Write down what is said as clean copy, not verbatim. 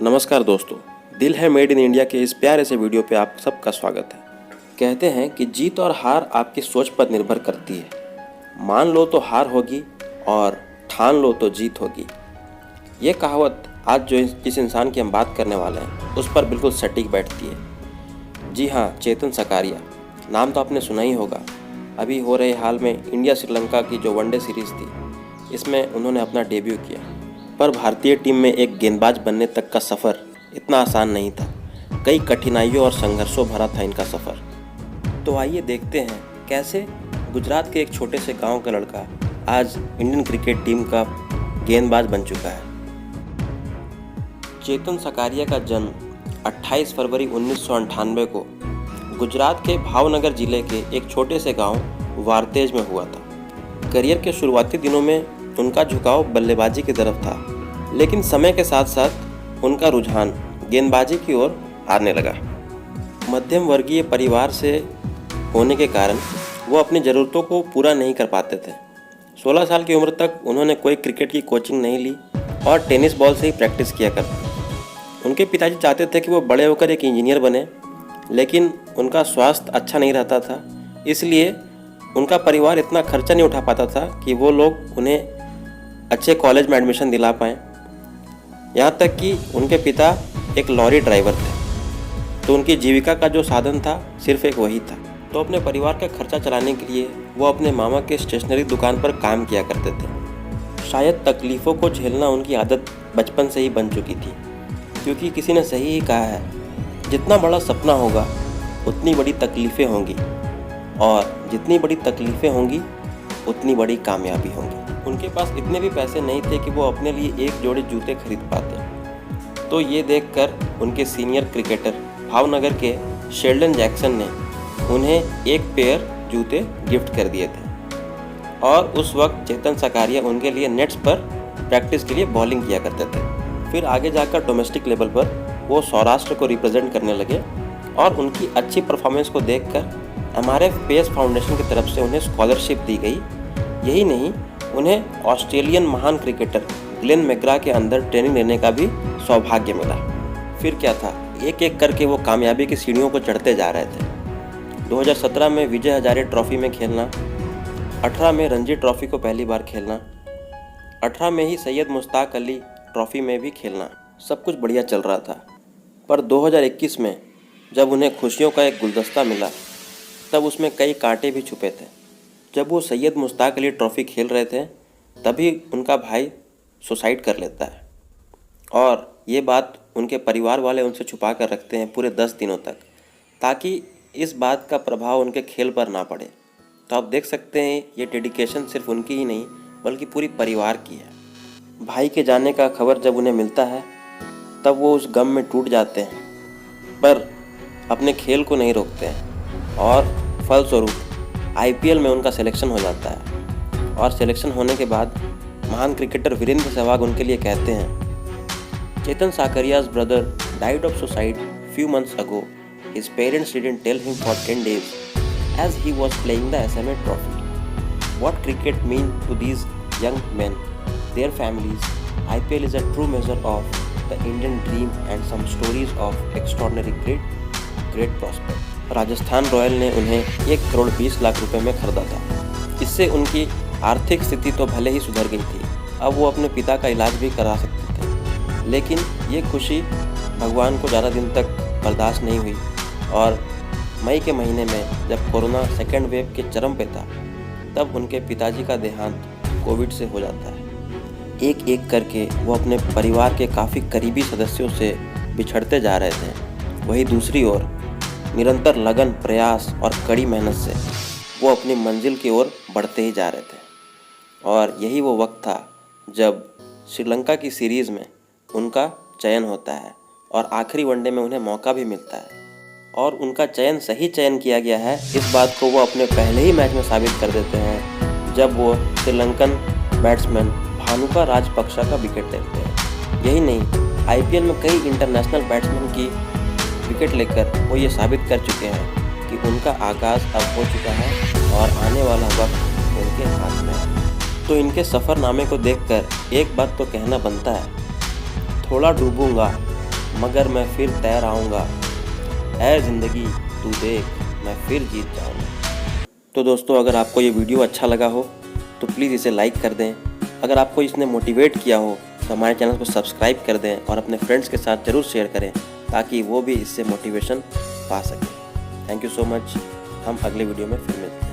नमस्कार दोस्तों, दिल है मेड इन इंडिया के इस प्यारे से वीडियो पे आप सबका स्वागत है। कहते हैं कि जीत और हार आपकी सोच पर निर्भर करती है। मान लो तो हार होगी और ठान लो तो जीत होगी। ये कहावत आज जिस इंसान की हम बात करने वाले हैं उस पर बिल्कुल सटीक बैठती है। जी हाँ, चेतन सकारिया नाम तो आपने सुना ही होगा। अभी हो रहे हाल में इंडिया श्रीलंका की जो वनडे सीरीज़ थी, इसमें उन्होंने अपना डेब्यू किया। पर भारतीय टीम में एक गेंदबाज बनने तक का सफ़र इतना आसान नहीं था। कई कठिनाइयों और संघर्षों भरा था इनका सफ़र। तो आइए देखते हैं कैसे गुजरात के एक छोटे से गांव का लड़का आज इंडियन क्रिकेट टीम का गेंदबाज बन चुका है। चेतन सकारिया का जन्म 28 फरवरी 1998 को गुजरात के भावनगर जिले के एक छोटे से गांव वारतेज में हुआ था। करियर के शुरुआती दिनों में उनका झुकाव बल्लेबाजी की तरफ था, लेकिन समय के साथ साथ उनका रुझान गेंदबाजी की ओर आने लगा। मध्यम वर्गीय परिवार से होने के कारण वो अपनी ज़रूरतों को पूरा नहीं कर पाते थे। 16 साल की उम्र तक उन्होंने कोई क्रिकेट की कोचिंग नहीं ली और टेनिस बॉल से ही प्रैक्टिस किया करते। उनके पिताजी चाहते थे कि वो बड़े होकर एक इंजीनियर बने, लेकिन उनका स्वास्थ्य अच्छा नहीं रहता था, इसलिए उनका परिवार इतना खर्चा नहीं उठा पाता था कि वो लोग उन्हें अच्छे कॉलेज में एडमिशन दिला पाएँ। यहाँ तक कि उनके पिता एक लॉरी ड्राइवर थे, तो उनकी जीविका का जो साधन था सिर्फ एक वही था। तो अपने परिवार का खर्चा चलाने के लिए वो अपने मामा के स्टेशनरी दुकान पर काम किया करते थे। शायद तकलीफ़ों को झेलना उनकी आदत बचपन से ही बन चुकी थी, क्योंकि किसी ने सही ही कहा है, जितना बड़ा सपना होगा उतनी बड़ी तकलीफ़ें होंगी, और जितनी बड़ी तकलीफ़ें होंगी उतनी बड़ी कामयाबी होंगी। उनके पास इतने भी पैसे नहीं थे कि वो अपने लिए एक जोड़ी जूते खरीद पाते। तो ये देखकर उनके सीनियर क्रिकेटर भावनगर के शेल्डन जैक्सन ने उन्हें एक पेयर जूते गिफ्ट कर दिए थे, और उस वक्त चेतन सकारिया उनके लिए नेट्स पर प्रैक्टिस के लिए बॉलिंग किया करते थे। फिर आगे जाकर डोमेस्टिक लेवल पर वो सौराष्ट्र को रिप्रेजेंट करने लगे, और उनकी अच्छी परफॉर्मेंस को देखकर MRF पेस फाउंडेशन की तरफ से उन्हें स्कॉलरशिप दी गई। यही नहीं, उन्हें ऑस्ट्रेलियन महान क्रिकेटर ग्लेन मैकग्रा के अंदर ट्रेनिंग लेने का भी सौभाग्य मिला। फिर क्या था, एक एक करके वो कामयाबी की सीढ़ियों को चढ़ते जा रहे थे। 2017 में विजय हजारे ट्रॉफी में खेलना, 18 में रणजी ट्रॉफी को पहली बार खेलना, 18 में ही सैयद मुश्ताक अली ट्रॉफी में भी खेलना, सब कुछ बढ़िया चल रहा था। पर 2021 में जब उन्हें खुशियों का एक गुलदस्ता मिला, तब उसमें कई कांटे भी छुपे थे। जब वो सैयद मुश्ताक अली ट्रॉफ़ी खेल रहे थे, तभी उनका भाई सुसाइड कर लेता है, और ये बात उनके परिवार वाले उनसे छुपा कर रखते हैं पूरे 10 दिनों तक, ताकि इस बात का प्रभाव उनके खेल पर ना पड़े। तो आप देख सकते हैं, ये डेडिकेशन सिर्फ उनकी ही नहीं बल्कि पूरी परिवार की है। भाई के जाने का खबर जब उन्हें मिलता है, तब वो उस गम में टूट जाते हैं, पर अपने खेल को नहीं रोकते हैं, और फलस्वरूप IPL में उनका सिलेक्शन हो जाता है। और सिलेक्शन होने के बाद महान क्रिकेटर वीरेंद्र सहवाग उनके लिए कहते हैं, चेतन साकरिया's brother died of suicide few months ago. His parents didn't tell him for 10 days as he was playing the SMA trophy. What cricket means to these young men, their families, IPL is a true measure of the Indian dream and some stories of extraordinary great prospect. Rajasthan royal ने उन्हें 1 करोड़ 20 लाख रुपए में खरीदा था। इससे उनकी आर्थिक स्थिति तो भले ही सुधर गई थी, अब वो अपने पिता का इलाज भी करा सकते थे। लेकिन ये खुशी भगवान को ज़्यादा दिन तक बर्दाश्त नहीं हुई, और मई के महीने में जब कोरोना सेकेंड वेव के चरम पे था, तब उनके पिताजी का देहांत कोविड से हो जाता है। एक एक करके वो अपने परिवार के काफ़ी करीबी सदस्यों से बिछड़ते जा रहे थे। वहीं दूसरी ओर निरंतर लगन, प्रयास और कड़ी मेहनत से वो अपनी मंजिल की ओर बढ़ते ही जा रहे थे। और यही वो वक्त था जब श्रीलंका की सीरीज़ में उनका चयन होता है, और आखिरी वनडे में उन्हें मौका भी मिलता है, और उनका चयन सही चयन किया गया है, इस बात को वो अपने पहले ही मैच में साबित कर देते हैं, जब वो श्रीलंकन बैट्समैन भानुका राजपक्षा का विकेट लेते हैं। यही नहीं, IPL में कई इंटरनेशनल बैट्समैन की विकेट लेकर वो ये साबित कर चुके हैं कि उनका आगाज़ अब हो चुका है और आने वाला वक्त उनके हाथ में है। तो इनके सफ़रनामे को देखकर एक बात तो कहना बनता है, थोड़ा डूबूंगा मगर मैं फिर तैर आऊँगा, ऐ ज़िंदगी तू देख मैं फिर जीत जाऊँगा। तो दोस्तों, अगर आपको ये वीडियो अच्छा लगा हो तो प्लीज़ इसे लाइक कर दें। अगर आपको इसने मोटिवेट किया हो तो हमारे चैनल को सब्सक्राइब कर दें और अपने फ्रेंड्स के साथ ज़रूर शेयर करें ताकि वो भी इससे मोटिवेशन पा सकें। Thank you so much. हम अगले वीडियो में फिर मिलते हैं।